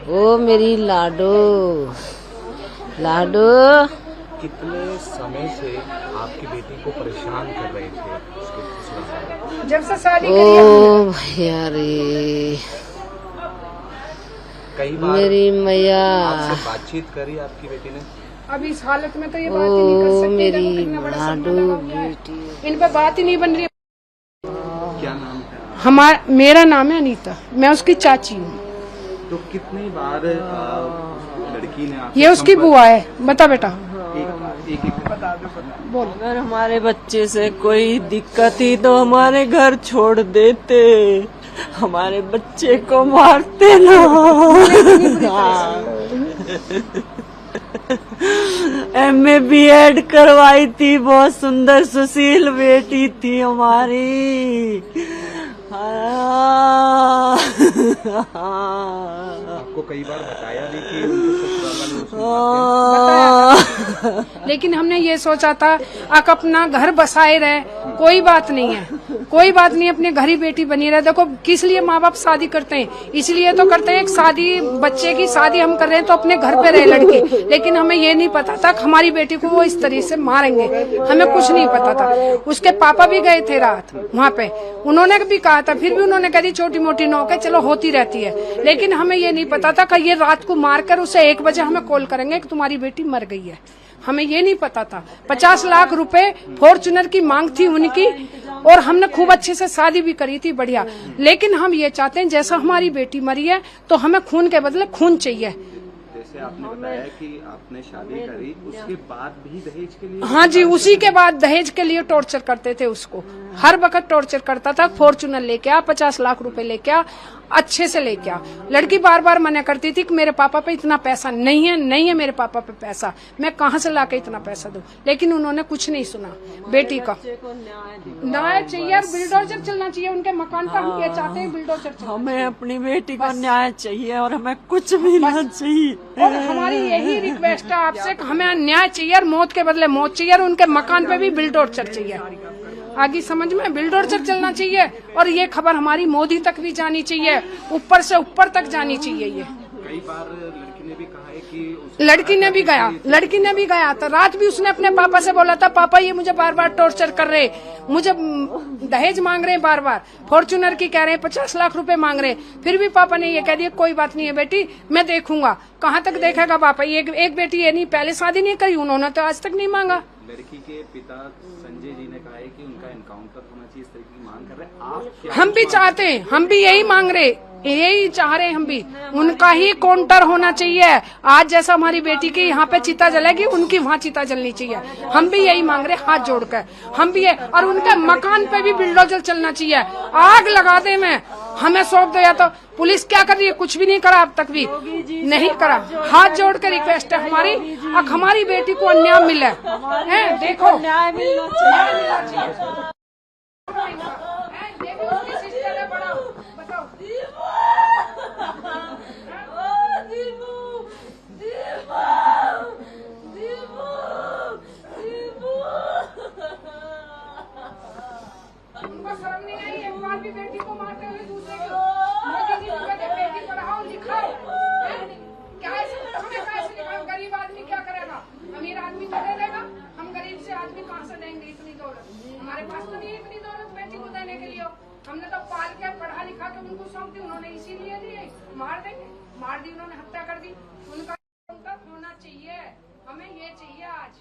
ओ मेरी लाडो लाडो। कितने समय से आपकी बेटी को परेशान कर रहे थे उसके जब से शादी करी ओ भैया रे, कई बार मेरी मैया। आपसे बातचीत करी आपकी बेटी ने? अब इस हालत में तो ये बात ही नहीं कर सकते। मेरी कितना बड़ा सपना लाडो लगा हुआ है। बेटी। इन पर बात ही नहीं बन रही। क्या नाम है? मेरा नाम है अनीता, मैं उसकी चाची हूँ। तो कितनी बार लड़की ने आपसे ये उसकी बुआ है। बता बेटा, एक बता दो। बोल। अगर हमारे बच्चे से कोई दिक्कत ही तो हमारे घर छोड़ देते, हमारे बच्चे को मारते ना। MA BEd करवाई थी, बहुत सुंदर सुशील बेटी थी हमारी। आपको कई बार बताया भी कि उनके ससुराल वाले उसे मारते हैं। लेकिन हमने ये सोचा था आप अपना घर बसाए रहे, कोई बात नहीं है, कोई बात नहीं, अपने घर ही बेटी बनी रहे। देखो किस लिए माँ बाप शादी करते हैं, इसलिए तो करते हैं। एक शादी, बच्चे की शादी हम कर रहे हैं तो अपने घर पे रहे लड़की। लेकिन हमें ये नहीं पता था कि हमारी बेटी को वो इस तरीके से मारेंगे, हमें कुछ नहीं पता था। उसके पापा भी गए थे रात वहाँ पे, उन्होंने भी कहा था, फिर भी उन्होंने कह दी छोटी मोटी नौक है, चलो होती रहती है। लेकिन हमें ये नहीं पता था कि ये रात को मारकर उसे 1 बजे हमें कॉल करेंगे कि तुम्हारी बेटी मर गई है। हमें ये नहीं पता था। 50 लाख रुपए फॉर्च्यूनर की मांग थी उनकी, और हमने खूब अच्छे से शादी भी करी थी, बढ़िया। लेकिन हम ये चाहते हैं जैसा हमारी बेटी मरी है तो हमें खून के बदले खून चाहिए। जैसे आपने बताया कि आपने शादी करी, उसके बाद भी दहेज के लिए? हाँ जी, उसी के बाद दहेज के लिए टॉर्चर करते थे उसको, हर वक्त टॉर्चर करता था। फॉर्च्यूनर लेके आ, 50 लाख रुपए लेके आ, अच्छे से लेके आ। लड़की बार बार मना करती थी कि मेरे पापा पे इतना पैसा नहीं है, नहीं है मेरे पापा पे पैसा, मैं कहाँ से लाके इतना पैसा दूं। लेकिन उन्होंने कुछ नहीं सुना बेटी का। न्याय चाहिए और बुलडोजर चलना चाहिए उनके मकान पर। हम ये चाहते हैं बुलडोजर चलना। हमें अपनी बेटी को न्याय चाहिए और हमें कुछ भी ना चाहिए। और हमारी यही रिक्वेस्ट है आपसे कि हमें न्याय चाहिए और मौत के बदले मौत चाहिए, और उनके मकान पे भी बुलडोजर चाहिए। आगे समझ में, बुलडोजर चलना चाहिए। और ये खबर हमारी मोदी तक भी जानी चाहिए, ऊपर से ऊपर तक जानी चाहिए। ये कई बार लड़की ने भी कहा है कि लड़की ने भी गया था रात भी। उसने अपने पापा से बोला था, पापा ये मुझे बार बार टॉर्चर कर रहे, मुझे दहेज मांग रहे हैं बार बार, फॉर्च्यूनर की कह रहे हैं, 50 लाख रुपए मांग रहे हैं। फिर भी पापा ने ये कह दिया कोई बात नहीं है बेटी, मैं देखूंगा। कहाँ तक देखेगा पापा? एक बेटी ये नहीं, पहले शादी नहीं करी उन्होंने तो आज तक नहीं मांगा। लड़की के पिता संजय जी ने कहा है कि उनका एनकाउंटर होना चाहिए, इस तरह की मांग कर रहे हैं। आप क्या हम भी चाहते हैं, हम भी यही मांग रहे, यही चाह रहे हैं हम भी, उनका ही काउंटर होना चाहिए। आज जैसा हमारी बेटी की यहाँ पे चिता जलेगी, उनकी वहाँ चिता जलनी चाहिए। हम भी यही मांग रहे, हाथ जोड़कर हम भी। और उनके मकान पे भी बुलडोजर चलना चाहिए, आग लगा दे में हमें सौंप दो। या तो पुलिस क्या कर रही है? कुछ भी नहीं करा अब तक भी नहीं करा। हाथ जोड़ कर रिक्वेस्ट है हमारी, अब हमारी बेटी को अन्याय मिले है। देखो न्याय मिलना चाहिए। उनको शर्म नहीं आई एक बार भी बेटी को मारते हुए दूसरे को? मोदी जी कहते बेटी पढ़ाओ लिखाओ, क्या ऐसे हमें कैसे लिखाओ? गरीब आदमी क्या करेगा? अमीर आदमी तो दे देगा, हम गरीब से आदमी कहाँ से देंगे इतनी दौलत? हमारे पास तो नहीं इतनी दौलत बेटी को देने के लिए। हमने तो पाल के पढ़ा लिखा के उनको सौंप दी, उन्होंने इसीलिए दी मार देंगे, मार दी उन्होंने, हत्या कर दी। उनका होना चाहिए, हमें ये चाहिए आज।